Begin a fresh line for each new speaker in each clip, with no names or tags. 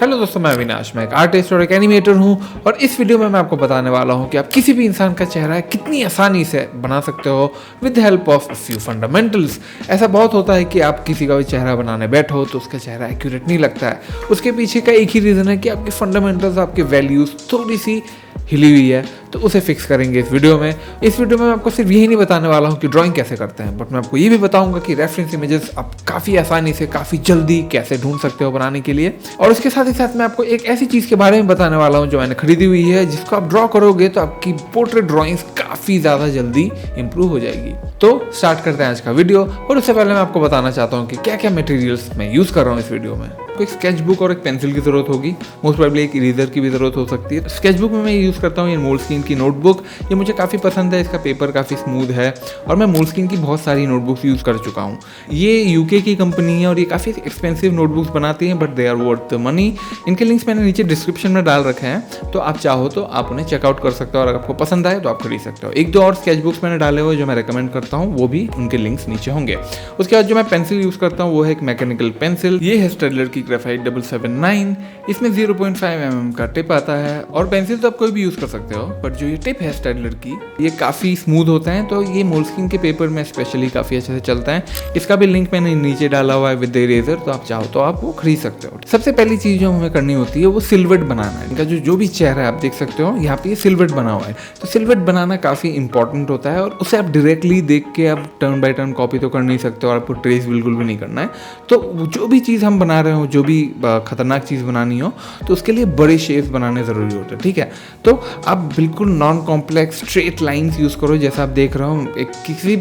Hello दोस्तों, मैं अविनाश, मैं एक आर्टिस्ट और एक एनिमेटर हूं और इस वीडियो में मैं आपको बताने वाला हूं कि आप किसी भी इंसान का चेहरा कितनी आसानी से बना सकते हो with the help of few fundamentals. ऐसा बहुत होता है कि आप किसी का भी चेहरा बनाने बैठो तो उसका चेहरा एक्यूरेट नहीं लगता है। उसके पीछे का एक ही रीज़न है कि आपके फंडामेंटल्स, आपके वैल्यूज़ थोड़ी सी हिली हुई है, तो उसे फिक्स करेंगे इस वीडियो में। इस वीडियो में मैं आपको सिर्फ यही नहीं बताने वाला हूँ कि ड्राइंग कैसे करते हैं, बट मैं आपको ये भी बताऊंगा कि रेफरेंस इमेजेस आप काफ़ी आसानी से काफ़ी जल्दी कैसे ढूंढ सकते हो बनाने के लिए। और उसके साथ ही साथ मैं आपको एक ऐसी चीज़ के बारे में बताने वाला हूँ जो मैंने खरीदी हुई है, जिसको आप ड्रॉ करोगे तो आपकी पोर्ट्रेट ड्राइंग्स काफ़ी ज़्यादा जल्दी इंप्रूव हो जाएगी। तो स्टार्ट करते हैं आज का वीडियो। और उससे पहले मैं आपको बताना चाहता हूँ कि क्या क्या मटेरियल्स मैं यूज़ कर रहा हूँ इस वीडियो में। एक स्केच बुक और एक पेंसिल की ज़रूरत होगी, मोस्ट प्रोबेबली एक इरेजर की भी ज़रूरत हो सकती है। स्केच बुक में मैं यूज़ करता हूँ ये मोल्डस्किन की नोटबुक। ये मुझे काफ़ी पसंद है, इसका पेपर काफ़ी स्मूथ है और मैं मोल्डस्किन की बहुत सारी नोटबुक्स यूज़ कर चुका हूँ। ये यूके की कंपनी है और ये काफ़ी एक्सपेंसिव नोटबुक्स बनाती हैं, but they are worth the money. इनके लिंक्स मैंने नीचे डिस्क्रिप्शन में डाल रखे हैं, तो आप चाहो तो आप उन्हें चेकआउट कर सकते हो और अगर आपको पसंद आए तो आप खरीद सकते हो। एक दो और स्केच बुक्स मैंने डाले हुए जो मैं रिकमेंड करता हूँ, वो भी उनके लिंक्स नीचे होंगे। उसके बाद जो मैं पेंसिल यूज़ करता हूँ वो है एक मैकेनिकल पेंसिल। ये है स्टेडलर की ग्रेफाइट 779। इसमें 0.5 mm का टिप आता है और पेंसिल तो आप कोई भी यूज़ कर सकते हो, बट जो ये टिप है स्टेडलर की, ये काफ़ी स्मूथ होता है, तो ये मोल्डस्किन के पेपर में स्पेशली काफ़ी अच्छे से चलता है। इसका भी लिंक मैंने नीचे डाला हुआ है विद द इरेजर, तो आप चाहो तो आप वो खरीद सकते हो। सबसे पहली चीज़ जो हमें करनी होती है वो सिल्हूट बनाना है। इनका जो भी चेहरा है आप देख सकते हो, यहाँ पे ये सिल्हूट बना हुआ है, तो सिल्हूट बनाना काफ़ी इंपॉर्टेंट होता है और उसे आप डायरेक्टली देख के आप टर्न बाय टर्न कॉपी तो कर नहीं सकते और आपको ट्रेस बिल्कुल भी नहीं करना है। तो जो भी चीज़ हम बना रहे हो, जो भी खतरनाक चीज़ बनानी हो, तो उसके लिए बड़े शेप्स बनाने ज़रूरी होते हैं, ठीक है। तो आप बिल्कुल non complex straight lines use करो। जैसा आप देख रहे हो, एक किसी के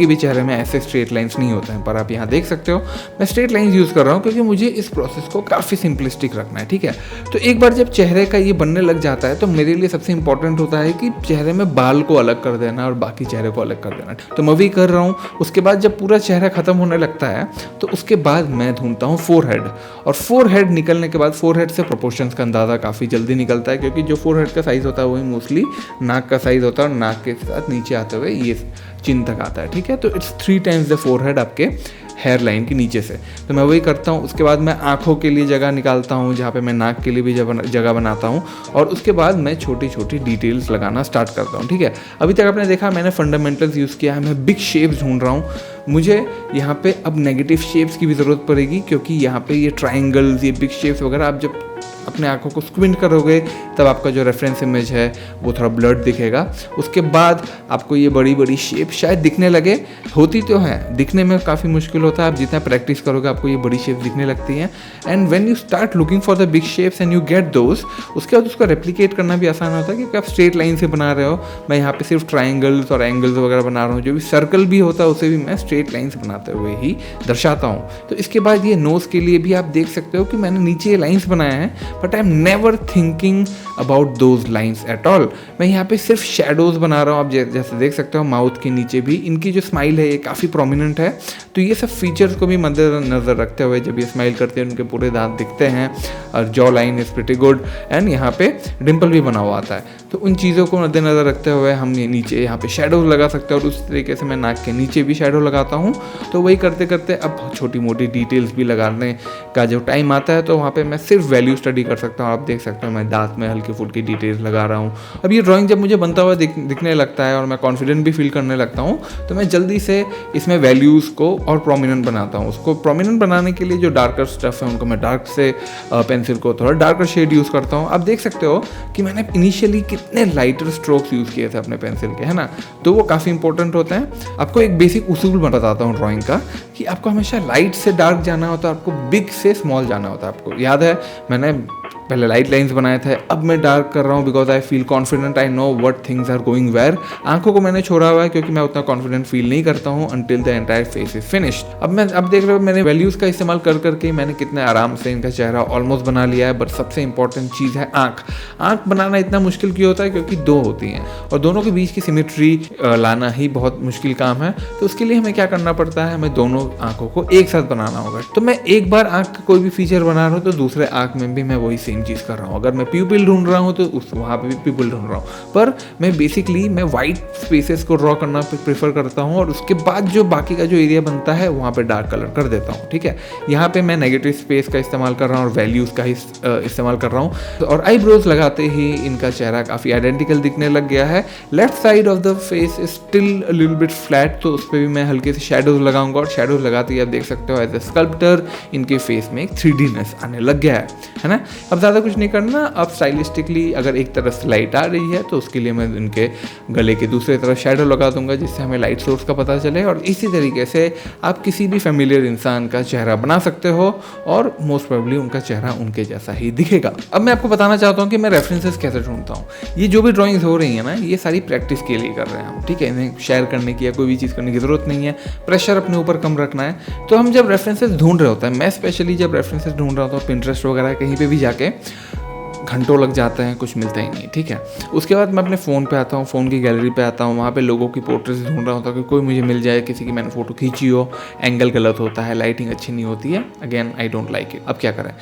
भी चेहरे में ऐसे स्ट्रेट लाइंस नहीं होते हैं, पर आप यहाँ देख सकते हो मैं स्ट्रेट लाइंस यूज़ कर रहा हूँ क्योंकि मुझे इस प्रोसेस को काफ़ी सिंपलिस्टिक रखना है, ठीक है। तो एक बार जब चेहरे का ये बनने लग जाता है तो मेरे लिए सबसे इंपॉर्टेंट होता है कि चेहरे में बाल को अलग कर देना और बाकी चेहरे को अलग कर देना, तो मैं वही कर रहा हूँ। उसके बाद जब पूरा चेहरा खत्म होने लगता है तो उसके बाद मैं ढूंढता हूँ फोरहेड, और फोरहेड निकलने के बाद फोरहेड से प्रोपोर्शंस का अंदाज़ा काफ़ी जल्दी निकलता है, क्योंकि जो फोरहेड का साइज़ होता है वही मोस्टली नाक का साइज़ होता है और नाक के साथ नीचे आते हुए ये चिन तक आता है, ठीक है। तो इट्स 3 times द फोरहेड आपके हेयर लाइन के नीचे से, तो मैं वही करता हूँ। उसके बाद मैं आँखों के लिए जगह निकालता हूँ, जहाँ पे मैं नाक के लिए भी जगह बनाता हूँ, और उसके बाद मैं छोटी छोटी डिटेल्स लगाना स्टार्ट करता हूँ, ठीक है। अभी तक आपने देखा मैंने फंडामेंटल्स यूज़ किया है, मैं बिग शेप्स ढूंढ रहा हूँ। मुझे यहाँ पे अब नेगेटिव शेप्स की भी ज़रूरत पड़ेगी, क्योंकि यहाँ पे ये ट्राइंगल्स, ये बिग शेप्स वगैरह आप जब अपने आँखों को स्क्विंट करोगे तब आपका जो रेफरेंस इमेज है वो थोड़ा ब्लर्ड दिखेगा। उसके बाद आपको ये बड़ी बड़ी शेप शायद दिखने लगे, होती तो है, दिखने में काफ़ी मुश्किल होता है। आप जितना प्रैक्टिस करोगे आपको ये बड़ी शेप दिखने लगती हैं, and when you start looking for the big shapes and you get those, उसके बाद उसको रेप्लिकेट करना भी आसान होता है, क्योंकि आप स्ट्रेट लाइन से बना रहे हो। मैं यहाँ पे सिर्फ ट्राइंगल्स और एंगल्स वगैरह बना रहा हूँ, जो भी सर्कल भी होता है उसे भी मैं स्ट्रेट लाइन्स बनाते हुए ही दर्शाता हूँ। तो इसके बाद ये नोज़ के लिए भी आप देख सकते हो कि मैंने नीचे ये लाइन्स बनाए हैं, but I am never thinking about those lines at all. मैं यहाँ पे सिर्फ शेडोज बना रहा हूँ। आप जैसे देख सकते हो माउथ के नीचे भी इनकी जो स्माइल है ये काफ़ी प्रोमिनेंट है, तो ये सब फीचर्स को भी मद्देनजर रखते हुए जब ये स्माइल करते हैं उनके पूरे दांत दिखते हैं और jaw line is pretty good, and यहाँ पे डिम्पल भी बना हुआ आता है। तो उन चीज़ों को मद्देनजर रखते हुए हम ये नीचे यहाँ पे शेडोज लगा सकते हैं, और उस तरीके से मैं नाक के नीचे भी शेडो लगाता हूँ। तो वही करते करते अब छोटी मोटी डिटेल्स भी लगाने का जो टाइम आता है तो वहाँ पे मैं सिर्फ वैल्यू स्टडी कर सकता हूँ। आप देख सकते हो मैं दांत में हल्की फुल्की डिटेल्स लगा रहा हूँ। अब ये ड्राइंग जब मुझे बनता हुआ दिखने लगता है और मैं कॉन्फिडेंट भी फील करने लगता हूँ, तो मैं जल्दी से इसमें वैल्यूज़ को और प्रोमिनेंट बनाता हूँ। उसको प्रोमिनेंट बनाने के लिए जो डार्कर स्टफ है उनको मैं डार्क से पेंसिल को थोड़ा डार्कर शेड यूज़ करता हूँ। आप देख सकते हो कि मैंने इनिशियली कितने लाइटर स्ट्रोक्स यूज़ किए थे अपने पेंसिल के, है ना, तो वो काफ़ी इंपॉर्टेंट होते हैं। आपको एक बेसिक उसूल बताता हूँ ड्राइंग का, कि आपको हमेशा लाइट से डार्क जाना होता है, आपको बिग से स्मॉल जाना होता है। आपको याद है मैंने पहले लाइट लाइंस बनाए थे, अब मैं डार्क कर रहा हूँ because I feel confident, I know what things are going where. आंखों को मैंने छोड़ा हुआ है क्योंकि मैं उतना कॉन्फिडेंट फील नहीं करता हूँ until the entire face is finished. अब देख रहे हो मैंने वैल्यूज़ का इस्तेमाल कर करके मैंने कितने आराम से इनका चेहरा ऑलमोस्ट बना लिया है। बट सबसे इंपॉर्टेंट चीज़ है आँख बनाना इतना मुश्किल क्यों होता है, क्योंकि दो होती हैं और दोनों के बीच की सिमेट्री लाना ही बहुत मुश्किल काम है। तो उसके लिए हमें क्या करना पड़ता है, हमें दोनों आँखों को एक साथ बनाना होगा। तो मैं एक बार आँख का कोई भी फीचर बना रहा हूँ तो दूसरे आँख में भी मैं वही सेम चीज़ कर रहा हूँ। अगर मैं प्यूपिल ढूंढ रहा हूँ तो वहाँ पे भी प्यूपिल ढूंढ रहा हूँ, पर मैं बेसिकली मैं वाइट स्पेसेस को ड्रॉ करना प्रेफर करता हूँ और उसके बाद जो बाकी का जो एरिया बनता है वहाँ पे डार्क कलर कर देता हूँ। ठीक है, यहाँ पे मैं नेगेटिव स्पेस का इस्तेमाल कर रहा हूँ और वैल्यूज़ का ही इस्तेमाल कर रहा हूँ। और आईब्रोज लगाते ही इनका चेहरा काफ़ी आइडेंटिकल दिखने लग गया है। Left side of the face is still little bit flat, तो उस पर भी मैं हल्के से शेडोज लगाऊंगा और शेडोज लगाते ही आप देख सकते हो एज ए स्कल्प्टर इनके फेस में एक 3Dनेस आने लग गया है ना। अब ज़्यादा कुछ नहीं करना, अब स्टाइलिस्टिकली अगर एक तरफ से लाइट आ रही है तो उसके लिए मैं इनके गले के दूसरे तरफ शेडो लगा दूंगा जिससे हमें लाइट सोर्स का पता चले। और इसी तरीके से आप किसी भी फेमिलियर इंसान का चेहरा बना सकते हो और मोस्ट प्रोबेबली उनका चेहरा उनके जैसा ही दिखेगा। अब मैं आपको बताना चाहता हूँ कि मैं रेफरेंसेस कैसे ढूंढता हूँ। ये जो भी ड्राइंग्स हो रही है ना, ये सारी प्रैक्टिस के लिए कर रहे हैं हम, ठीक है। इन्हें शेयर करने की या कोई भी चीज़ करने की ज़रूरत नहीं है, प्रेशर अपने ऊपर कम रखना है। तो हम जब रेफरेंसेस ढूंढ रहे होते हैं, मैं स्पेशली जब रेफरेंसेस ढूंढ रहा होता हूँ पिंटरेस्ट वगैरह कहीं पे भी जाके घंटों लग जाते हैं, कुछ मिलता ही नहीं, ठीक है। उसके बाद मैं अपने फ़ोन पे आता हूँ, फ़ोन की गैलरी पे आता हूँ, वहाँ पे लोगों की पोर्ट्रेट्स ढूंढ रहा होता हूँ कि कोई मुझे मिल जाए, किसी की मैंने फ़ोटो खींची हो, एंगल गलत होता है, लाइटिंग अच्छी नहीं होती है, again I don't like it. अब क्या करें,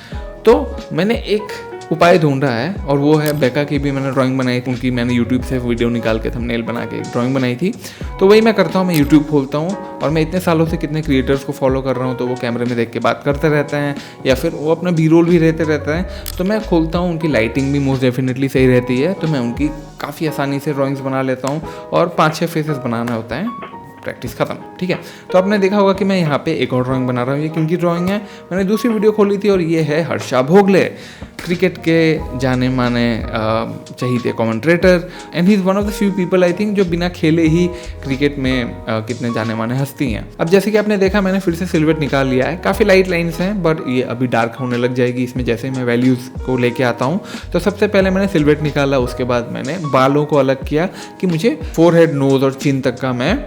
तो मैंने एक उपाय ढूंढा है और वो है बेका की भी मैंने ड्राइंग बनाई थी, उनकी मैंने यूट्यूब से वीडियो निकाल के थंबनेल बना के एक ड्राइंग बनाई थी। तो वही मैं करता हूँ, मैं यूट्यूब खोलता हूँ और मैं इतने सालों से कितने क्रिएटर्स को फॉलो कर रहा हूँ, तो वो कैमरे में देख के बात करते रहते हैं या फिर वो अपना बी रोल भी रहते हैं, तो मैं खोलता हूँ, उनकी लाइटिंग भी मोस्ट डेफिनेटली सही रहती है, तो मैं उनकी काफ़ी आसानी से ड्राइंग्स बना लेता हूँ। और 5-6 फेसेस बनाना होता है, प्रैक्टिस खत्म, ठीक है। तो आपने देखा होगा कि मैं यहाँ पे एक और ड्राइंग बना रहा हूँ। ये किनकी ड्राइंग है, मैंने दूसरी वीडियो खोली थी और ये है हर्षा भोगले, क्रिकेट के जाने माने चहीते commentator, and he is one of the few people I think जो बिना खेले ही क्रिकेट में कितने जाने माने हस्ती हैं। अब जैसे कि आपने देखा, मैंने फिर से सिल्वेट निकाल लिया है, काफ़ी लाइट लाइन्स हैं बट ये अभी डार्क होने लग जाएगी इसमें जैसे मैं वैल्यूज़ को लेके आता हूँ। तो सबसे पहले मैंने सिल्वेट निकाला, उसके बाद मैंने बालों को अलग किया कि मुझे फोरहेड, नोज़ और चिन तक का मैं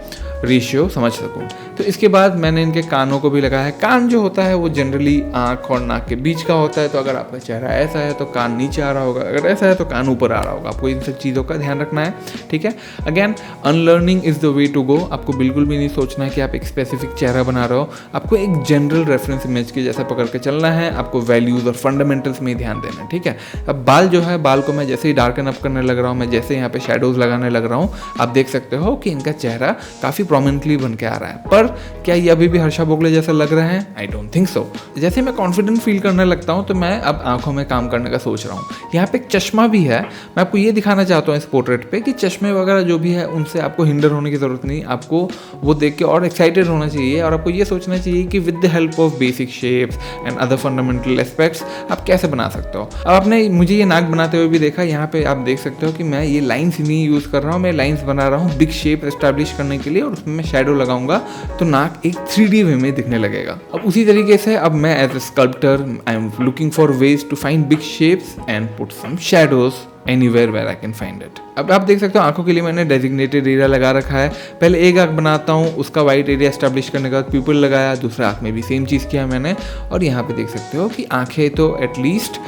रेशियो समझ सकूं। तो इसके बाद मैंने इनके कानों को भी लगाया है। कान जो होता है वो जनरली आँख और नाक के बीच का होता है, तो अगर आपका चेहरा ऐसा है तो कान नीचे आ रहा होगा, अगर ऐसा है तो कान ऊपर आ रहा होगा। आपको इन सब चीज़ों का ध्यान रखना है, ठीक है। Again unlearning is the way to go. आपको बिल्कुल भी नहीं सोचना है कि आप एक स्पेसिफिक चेहरा बना रहे हो, आपको एक जनरल रेफरेंस इमेज के जैसा पकड़ के चलना है, आपको वैल्यूज़ और फंडामेंटल्स में ध्यान देना है, ठीक है। अब बाल जो है, बाल को मैं जैसे ही डार्कन अप करने लग रहा हूँ, मैं जैसे यहाँ पे शेडोज़ लगाने लग रहा हूँ, आप देख सकते हो कि इनका चेहरा काफ़ी प्रोमिनेंटली बन के आ रहा है। पर क्या ये अभी भी हर्षा भोगले जैसा लग रहे हैं? I don't think so. जैसे मैं कॉन्फिडेंट फील करने लगता हूँ तो मैं अब आंखों में काम करने का सोच रहा हूँ। यहाँ पे एक चश्मा भी है, मैं आपको ये दिखाना चाहता हूँ इस पोर्ट्रेट पे कि चश्मे वगैरह जो भी है उनसे आपको हिंडर होने की ज़रूरत नहीं, आपको वो देख के और एक्साइटेड होना चाहिए और आपको ये सोचना चाहिए कि with the help of basic shapes and other fundamental aspects आप कैसे बना सकते हो। अब आपने मुझे ये नाक बनाते हुए भी देखा, यहाँ पे आप देख सकते हो कि मैं ये लाइन्स नहीं यूज़ कर रहा हूँ, मैं लाइन्स बना रहा हूँ बिग शेप एस्टैब्लिश करने के लिए और उसमें मैं शेडो लगाऊंगा तो नाक एक 3D वे में दिखने लगेगा। अब उसी तरीके से अब मैं as a sculptor I am looking for ways to find big shapes and put some shadows anywhere where I can find it. अब आप देख सकते हो आंखों के लिए मैंने डेजिग्नेटेड एरिया लगा रखा है। पहले एक आंख बनाता हूँ, उसका वाइट एरिया एस्टैब्लिश करने के बाद प्यूपिल लगाया, दूसरा आंख में भी सेम चीज़ किया मैंने। और यहाँ पे देख सकते हो कि आंखें तो एटलीस्ट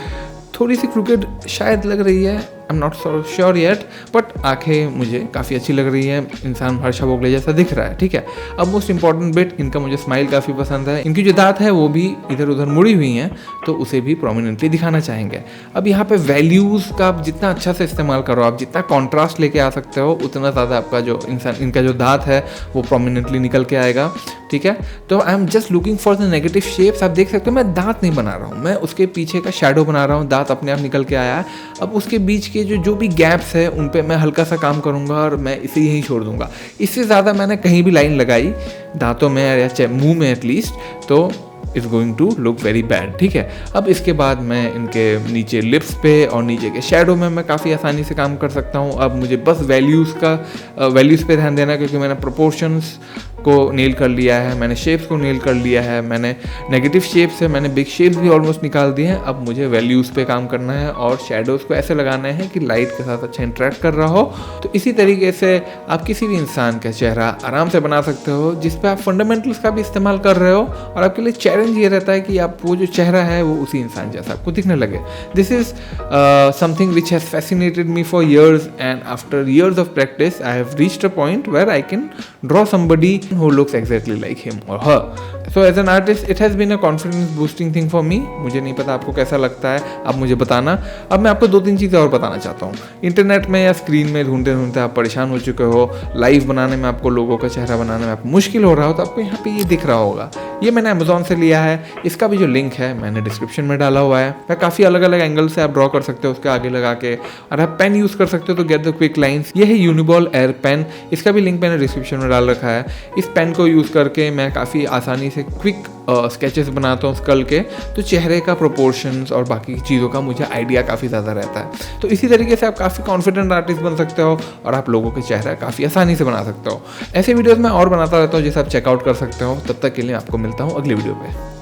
थोड़ी सी क्रूकेड शायद लग रही है, I am not so sure yet, but आंखें मुझे काफ़ी अच्छी लग रही है, इंसान हर्षा भोगले जैसा दिख रहा है, ठीक है। अब मोस्ट इंपॉर्टेंट बिट, इनका मुझे स्माइल काफ़ी पसंद है। इनकी जो दांत है वो भी इधर उधर मुड़ी हुई हैं, तो उसे भी प्रोमिनेंटली दिखाना चाहेंगे। अब यहाँ पे वैल्यूज़ का आप जितना अच्छा से इस्तेमाल करो, आप जितना कॉन्ट्रास्ट लेके आ सकते हो, उतना ज़्यादा आपका जो इंसान इनका जो दांत है वो प्रोमिनेंटली निकल के आएगा, ठीक है। तो I am just looking for the negative shapes. आप देख सकते हो मैं दांत नहीं बना रहा हूँ, मैं उसके पीछे का शैडो बना रहा हूँ, दांत अपने आप निकल के आया है। अब उसके बीच के जो भी गैप्स है उन पे मैं हल्का सा काम करूँगा और मैं इसे यहीं छोड़ दूंगा। इससे ज़्यादा मैंने कहीं भी लाइन लगाई दांतों में या मुंह में एटलीस्ट, तो is going to look very bad, ठीक है। अब इसके बाद मैं इनके नीचे लिप्स पे और नीचे के शैडो में मैं काफ़ी आसानी से काम कर सकता हूँ। अब मुझे बस वैल्यूज़ पे ध्यान देना, क्योंकि मैंने प्रोपोर्शंस को नेल कर लिया है, मैंने शेप्स को नेल कर लिया है, मैंने नेगेटिव शेप्स से मैंने बिग शेप्स भी ऑलमोस्ट निकाल दिए हैं। अब मुझे वैल्यूज़ पे काम करना है और शैडोज़ को ऐसे लगाना है कि लाइट के साथ अच्छा इंटरेक्ट कर रहा हो। तो इसी तरीके से आप किसी भी इंसान का चेहरा आराम से बना सकते हो जिस पे आप फंडामेंटल्स का भी इस्तेमाल कर रहे हो, और आपके लिए चैलेंज ये रहता है कि आप वो जो चेहरा है वो उसी इंसान जैसा आपको दिखने लगे। This is something which has fascinated me for years, and after years of practice I have reached a point where I can draw somebody who looks exactly like him or her. So as an artist, it has been a confidence boosting thing for me. मुझे नहीं पता आपको कैसा लगता है, आप मुझे बताना। अब मैं आपको 2-3 चीज़ें और बताना चाहता हूँ। इंटरनेट में या स्क्रीन में ढूंढते ढूंढते आप परेशान हो चुके हो, लाइव बनाने में आपको लोगों का चेहरा बनाने में आपको मुश्किल हो रहा हो, तो आपको यहाँ पे ये दिख रहा होगा। ये मैंने अमेजोन से लिया है, इसका भी जो लिंक है मैंने डिस्क्रिप्शन में डाला हुआ है। मैं काफ़ी अलग अलग एंगल से आप ड्रॉ कर सकते हो उसके आगे लगा के, और आप पेन यूज़ कर सकते हो तो गेट द क्विक लाइंस। ये है यूनिबॉल एयर पेन, इसका भी लिंक मैंने डिस्क्रिप्शन में डाल रखा है। इस पेन को यूज़ करके मैं काफ़ी आसानी से क्विक स्केचेस बनाता हूँ स्कल के, तो चेहरे का प्रोपोर्शंस और बाकी चीज़ों का मुझे आइडिया काफ़ी ज़्यादा रहता है। तो इसी तरीके से आप काफ़ी कॉन्फिडेंट आर्टिस्ट बन सकते हो और आप लोगों के चेहरा काफ़ी आसानी से बना सकते हो। ऐसे वीडियोज़ मैं और बनाता रहता हूँ जिसे आप चेकआउट कर सकते हो। तब तक के लिए आपको मिलता हूँ अगली वीडियो पे।